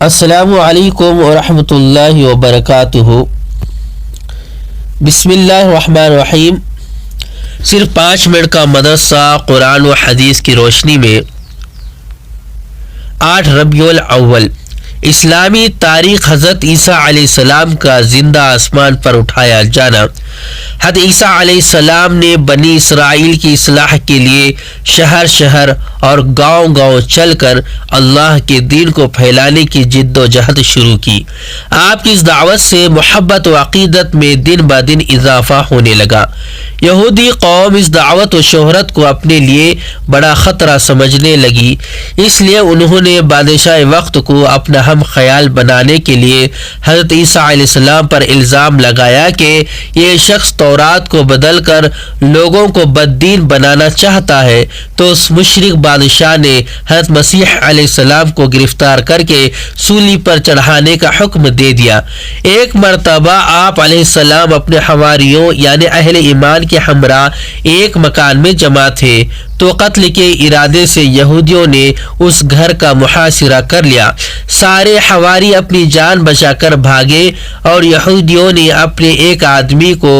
السلام علیکم ورحمۃ اللہ وبرکاتہ۔ بسم اللہ الرحمن الرحیم۔ صرف 5 منٹ کا مدرسہ قرآن و حدیث کی روشنی میں 8 ربیع الاول اسلامی تاریخ حضرت عیسیٰ علیہ السلام کا زندہ آسمان پر اٹھایا جانا۔ حضرت عیسیٰ علیہ السلام نے بنی اسرائیل کی اصلاح کے لیے شہر شہر اور گاؤں گاؤں چل کر اللہ کے دین کو پھیلانے کی جد و جہد شروع کی۔ آپ کی اس دعوت سے محبت و عقیدت میں دن بہ دن اضافہ ہونے لگا۔ یہودی قوم اس دعوت و شہرت کو اپنے لیے بڑا خطرہ سمجھنے لگی، اس لیے انہوں نے بادشاہ وقت کو اپنا ہم خیال بنانے کے لیے حضرت عیسیٰ علیہ السلام پر الزام لگایا کہ یہ شخص تورات کو بدل کر لوگوں کو بددین بنانا چاہتا ہے، تو اس مشرک بادشاہ نے حضرت مسیح علیہ السلام کو گرفتار کر کے سولی پر چڑھانے کا حکم دے دیا۔ ایک مرتبہ آپ علیہ السلام اپنے حواریوں یعنی اہل ایمان کے ہمراہ ایک مکان میں جمع تھے، تو قتل کے ارادے سے یہودیوں نے اس گھر کا محاصرہ کر لیا۔ سارے حواری اپنی جان بچا کر بھاگے اور یہودیوں نے اپنے ایک آدمی کو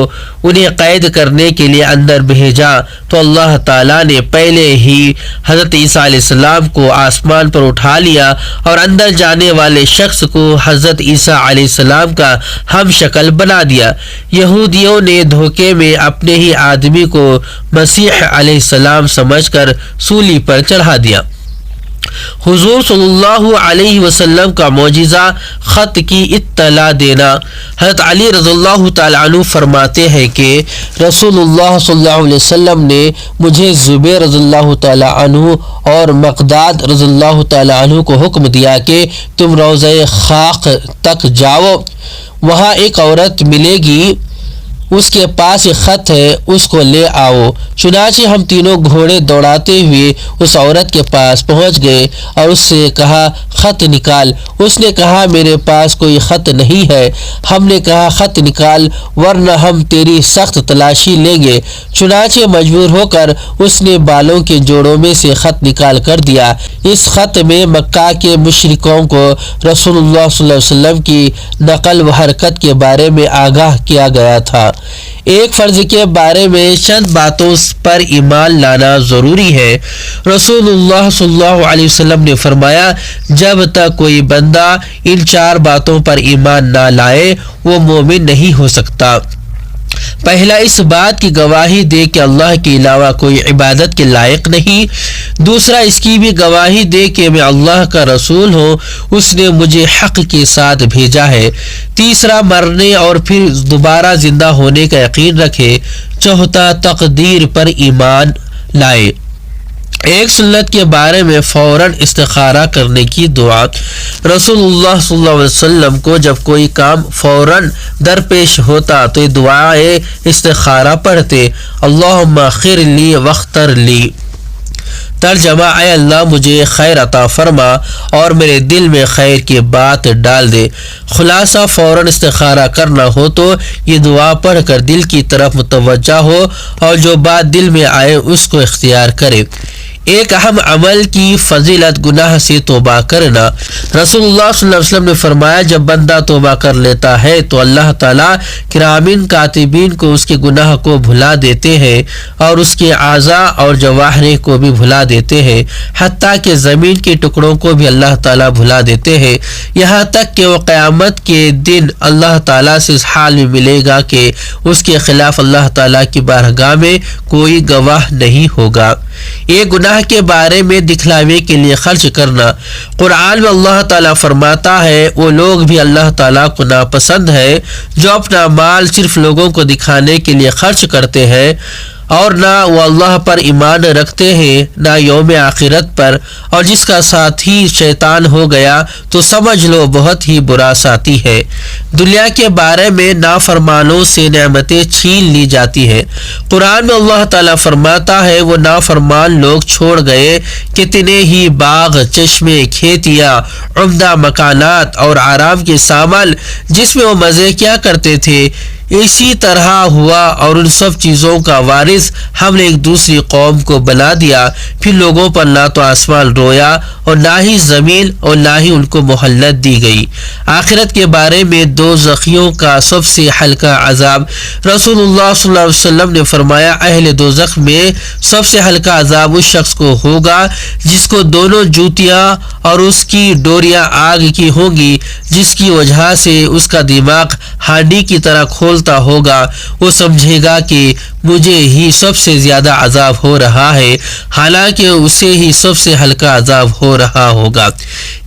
انہیں قید کرنے کے لیے اندر بھیجا، تو اللہ تعالیٰ نے پہلے ہی حضرت عیسیٰ علیہ السلام کو آسمان پر اٹھا لیا اور اندر جانے والے شخص کو حضرت عیسیٰ علیہ السلام کا ہم شکل بنا دیا۔ یہودیوں نے دھوکے میں اپنے ہی آدمی کو مسیح علیہ السلام سمجھ کر سولی پر چڑھا دیا۔ حضور صلی اللہ علیہ وسلم کا معجزہ خط کی اطلاع دینا۔ حضرت علی رضی اللہ تعالیٰ عنہ فرماتے ہیں کہ رسول اللہ صلی اللہ علیہ وسلم نے مجھے زبیر رضی اللہ تعالیٰ عنہ اور مقداد رضی اللہ تعالیٰ عنہ کو حکم دیا کہ تم روضہ خاک تک جاؤ، وہاں ایک عورت ملے گی، اس کے پاس ایک خط ہے، اس کو لے آؤ۔ چنانچہ ہم تینوں گھوڑے دوڑاتے ہوئے اس عورت کے پاس پہنچ گئے اور اس سے کہا خط نکال۔ اس نے کہا میرے پاس کوئی خط نہیں ہے۔ ہم نے کہا خط نکال ورنہ ہم تیری سخت تلاشی لیں گے۔ چنانچہ مجبور ہو کر اس نے بالوں کے جوڑوں میں سے خط نکال کر دیا۔ اس خط میں مکہ کے مشرکوں کو رسول اللہ صلی اللہ علیہ وسلم کی نقل و حرکت کے بارے میں آگاہ کیا گیا تھا۔ ایک فرض کے بارے میں چند باتوں پر ایمان لانا ضروری ہے۔ رسول اللہ صلی اللہ علیہ وسلم نے فرمایا جب تک کوئی بندہ ان 4 باتوں پر ایمان نہ لائے وہ مومن نہیں ہو سکتا۔ پہلا، اس بات کی گواہی دے کہ اللہ کے علاوہ کوئی عبادت کے لائق نہیں۔ دوسرا، اس کی بھی گواہی دے کہ میں اللہ کا رسول ہوں، اس نے مجھے حق کے ساتھ بھیجا ہے۔ تیسرا، مرنے اور پھر دوبارہ زندہ ہونے کا یقین رکھے۔ چوتھا، تقدیر پر ایمان لائے۔ ایک سنت کے بارے میں فوراً استخارہ کرنے کی دعا۔ رسول اللہ صلی اللہ علیہ وسلم کو جب کوئی کام فوراً درپیش ہوتا تو یہ دعائے استخارہ پڑھتے، اللہم خیر لی واختر لی۔ ترجمہ، اے اللہ مجھے خیر عطا فرما اور میرے دل میں خیر کی بات ڈال دے۔ خلاصہ، فوراً استخارہ کرنا ہو تو یہ دعا پڑھ کر دل کی طرف متوجہ ہو اور جو بات دل میں آئے اس کو اختیار کرے۔ ایک اہم عمل کی فضیلت گناہ سے توبہ کرنا۔ رسول اللہ صلی اللہ علیہ وسلم نے فرمایا جب بندہ توبہ کر لیتا ہے تو اللہ تعالیٰ کرامین کاتبین کو اس کے گناہ کو بھلا دیتے ہیں اور اس کے اعضاء اور جوارح کو بھی بھلا دیتے ہیں، حتیٰ کہ زمین کے ٹکڑوں کو بھی اللہ تعالیٰ بھلا دیتے ہیں، یہاں تک کہ وہ قیامت کے دن اللہ تعالیٰ سے اس حال میں ملے گا کہ اس کے خلاف اللہ تعالیٰ کی بارگاہ میں کوئی گواہ نہیں ہوگا۔ ایک گناہ کے بارے میں دکھلاوے کے لیے خرچ کرنا۔ قرآن میں اللہ تعالیٰ فرماتا ہے وہ لوگ بھی اللہ تعالیٰ کو ناپسند ہے جو اپنا مال صرف لوگوں کو دکھانے کے لیے خرچ کرتے ہیں اور نہ وہ اللہ پر ایمان رکھتے ہیں نہ یوم آخرت پر، اور جس کا ساتھی شیطان ہو گیا تو سمجھ لو بہت ہی برا ساتھی ہے۔ دنیا کے بارے میں نافرمانوں سے نعمتیں چھین لی جاتی ہیں۔ قرآن میں اللہ تعالیٰ فرماتا ہے وہ نافرمان لوگ چھوڑ گئے کتنے ہی باغ، چشمے، کھیتیاں، عمدہ مکانات اور آرام کے سامان جس میں وہ مزے کیا کرتے تھے، اسی طرح ہوا اور ان سب چیزوں کا وارث ہم نے ایک دوسری قوم کو بنا دیا. پھر لوگوں پر نہ تو آسمان رویا اور نہ ہی زمین اور نہ ہی ان کو مہلت دی گئی. آخرت کے بارے میں دوزخیوں کا سب سے ہلکا عذاب. رسول اللہ صلی اللہ علیہ وسلم نے فرمایا اہل دوزخ میں سب سے ہلکا عذاب اس شخص کو ہوگا جس کو دونوں جوتیاں اور اس کی ڈوریاں آگ کی ہوں گی، جس کی وجہ سے اس کا دماغ ہانڈی کی طرح کھولتا ہوگا. وہ سمجھے گا کہ مجھے ہی سب سے زیادہ عذاب ہو رہا ہے، حالانکہ اسے ہی سب سے ہلکا عذاب ہو رہا ہوگا.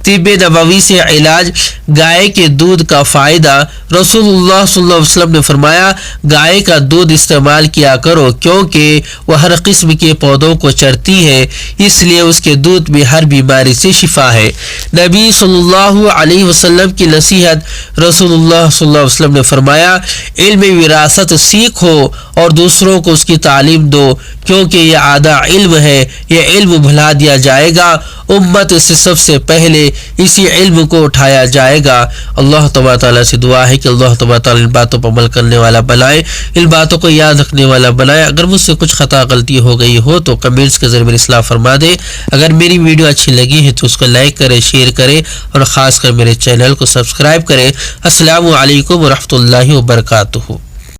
طب نبوی سے علاج گائے کے دودھ کا فائدہ. رسول اللہ صلی اللہ علیہ وسلم نے فرمایا گائے کا دودھ استعمال کیا کرو کیونکہ وہ ہر قسم کے پودوں کو چرتی ہے، اس لیے اس کے دودھ میں ہر بیماری سے شفا ہے. نبی صلی اللہ علیہ وسلم کی نصیحت. رسول اللہ صلی اللہ علیہ وسلم نے فرمایا علم وراثت سیکھو اور دوسروں کو اس کی تعلیم دو کیونکہ یہ آدھا علم ہے، یہ علم بھلا دیا جائے گا، امت سے سب سے پہلے اسی علم کو اٹھایا جائے گا. اللہ تبارک تعالیٰ سے دعا ہے کہ اللہ تبارک تعالیٰ ان باتوں پر عمل کرنے والا بنائے، ان باتوں کو یاد رکھنے والا بنائے. اگر مجھ سے کچھ خطا غلطی ہو گئی ہو تو کمنٹس کے ذریعے میری اصلاح فرما دے. اگر میری ویڈیو اچھی لگی ہے تو اس کو لائک کرے، شیئر کرے اور خاص کر میرے چینل کو سبسکرائب کرے. السلام علیکم ورحمۃ اللہ وبرکاتہ.